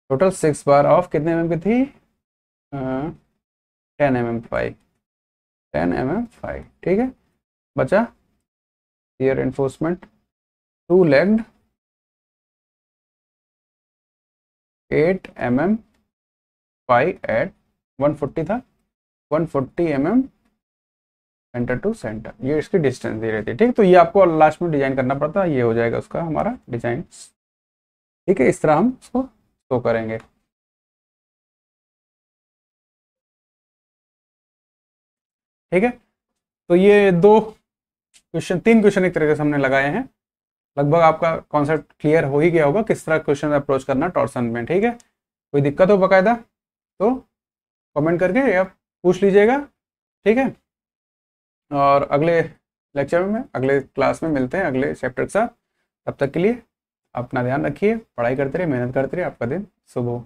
टोटल 6 बार ऑफ कितने mm की थी, 10 mm फाई, 10 mm फाई। ठीक है, बचा shear enforcement, two legged 8 mm phi at 140 था, 140 mm सेंटर टू सेंटर, ये इसकी डिस्टेंस दी रहती है। ठीक, तो ये आपको लास्ट में डिजाइन करना पड़ता है, ये हो जाएगा उसका हमारा डिजाइन। ठीक है, इस तरह हम इसको शो करेंगे। ठीक है, तो ये 3 क्वेश्चन एक तरीके से हमने लगाए हैं, लगभग आपका कॉन्सेप्ट क्लियर हो ही गया होगा किस तरह क्वेश्चन अप्रोच करना टॉर्सन में। ठीक है, कोई दिक्कत हो बकायदा तो कमेंट करके या पूछ लीजिएगा। ठीक है, और अगले लेक्चर में, अगले क्लास में मिलते हैं अगले चैप्टर के साथ। तब तक के लिए अपना ध्यान रखिए, पढ़ाई करते रहिए, मेहनत करते रहिए, आपका दिन शुभ हो।